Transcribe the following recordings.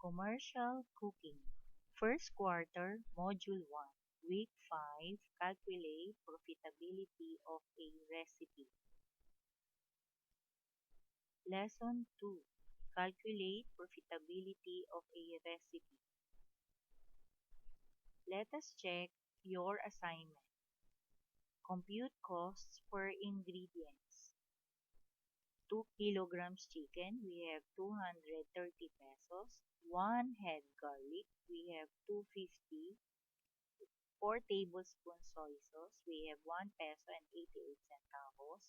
Commercial Cooking. First Quarter, Module 1, Week 5, Calculate Profitability of a Recipe. Lesson 2, Calculate Profitability of a Recipe. Let us check your assignment. Compute costs per ingredients. 2 kilograms chicken, we have 230 pesos. 1 head garlic, we have 250. 4 tablespoons soy sauce, we have 1 peso and 88 centavos.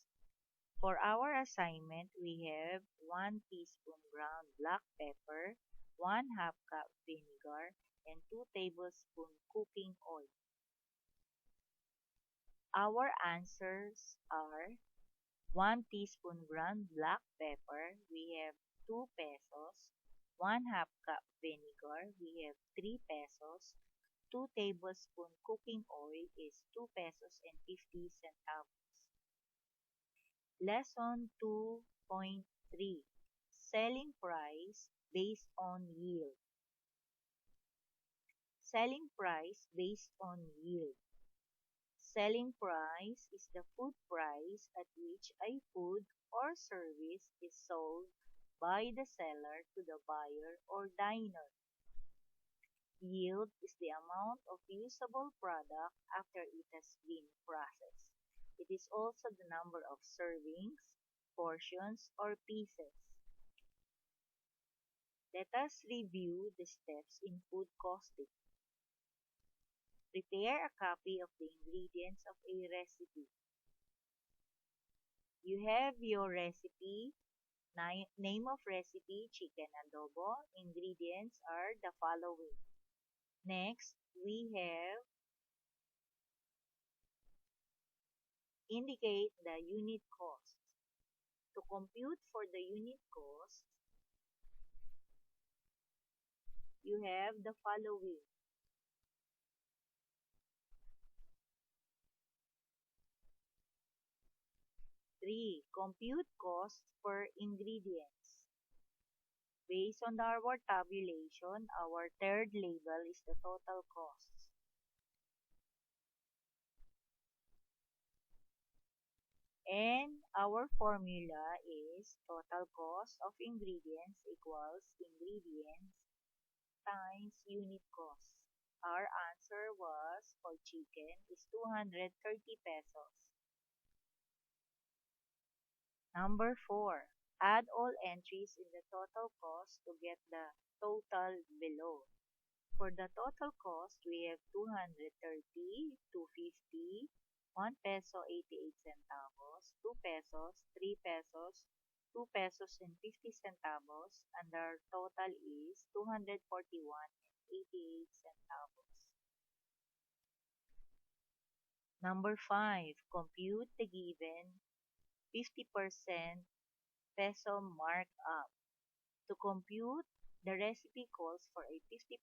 For our assignment, we have 1 teaspoon ground black pepper, 1/2 cup vinegar, and 2 tablespoons cooking oil. Our answers are 1 teaspoon ground black pepper, we have 2 pesos. 1/2 cup vinegar, we have 3 pesos. 2 tablespoon cooking oil is 2 pesos and 50 centavos. Lesson 2.3 Selling Price Based on Yield. Selling price based on yield. Selling price is the food price at which a food or service is sold by the seller to the buyer or diner. Yield is the amount of usable product after it has been processed. It is also the number of servings, portions, or pieces. Let us review the steps in food costing. Prepare a copy of the ingredients of a recipe. You have your recipe, name of recipe, chicken adobo. Ingredients are the following. Next, we have indicate the unit cost. To compute for the unit cost, you have the following. 3. Compute cost per ingredients. Based on our tabulation, our third label is the total costs. And our formula is total cost of ingredients equals ingredients times unit cost. Our answer was for chicken is 230 pesos. Number 4. Add all entries in the total cost to get the total below. For the total cost, we have 230, 250, 1 peso 88 centavos, 2 pesos, 3 pesos, 2 pesos and 50 centavos, and our total is 241 and 88 centavos. Number 5. Compute the given 50% peso markup. To compute, the recipe calls for a 50%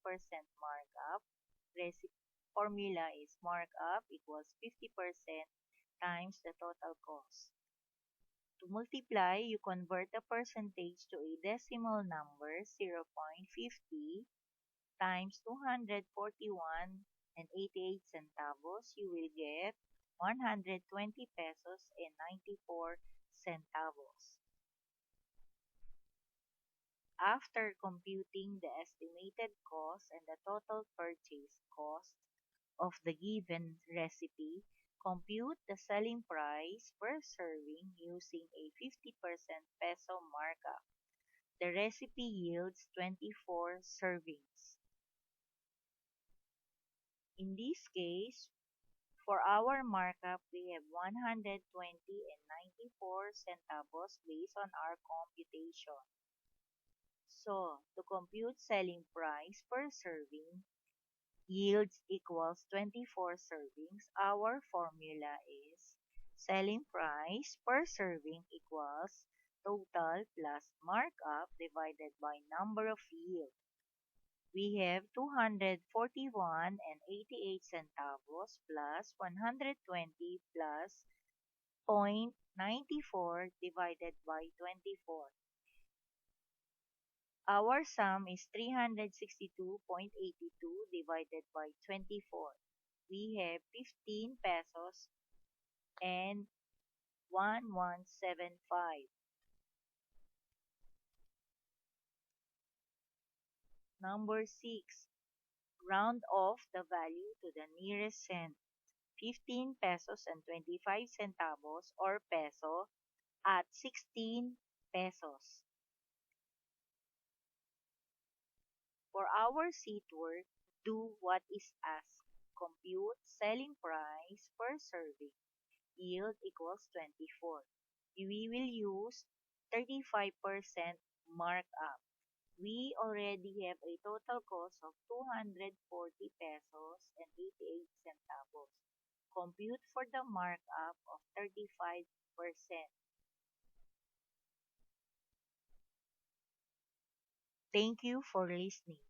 markup. Recipe formula is markup equals 50% times the total cost. To multiply, you convert the percentage to a decimal number, 0.50 times 241 and 88 centavos. You will get 120 pesos and 94 centavos. After computing the estimated cost and the total purchase cost of the given recipe, compute the selling price per serving using a 50% peso markup. The recipe yields 24 servings. In this case, for our markup, we have 120 and 94 centavos based on our computation. So, to compute selling price per serving, yields equals 24 servings, our formula is selling price per serving equals total plus markup divided by number of yield. We have 241 and 88 centavos plus 120 plus 0.94 divided by 24. Our sum is 362.82 divided by 24. We have 15 pesos and 1175. Number 6. Round off the value to the nearest cent. 15 pesos and 25 centavos or peso at 16 pesos. For our seat work, do what is asked. Compute selling price per serving. Yield equals 24. We will use 35% markup. We already have a total cost of 240 pesos and 88 centavos. Compute for the markup of 35%. Thank you for listening.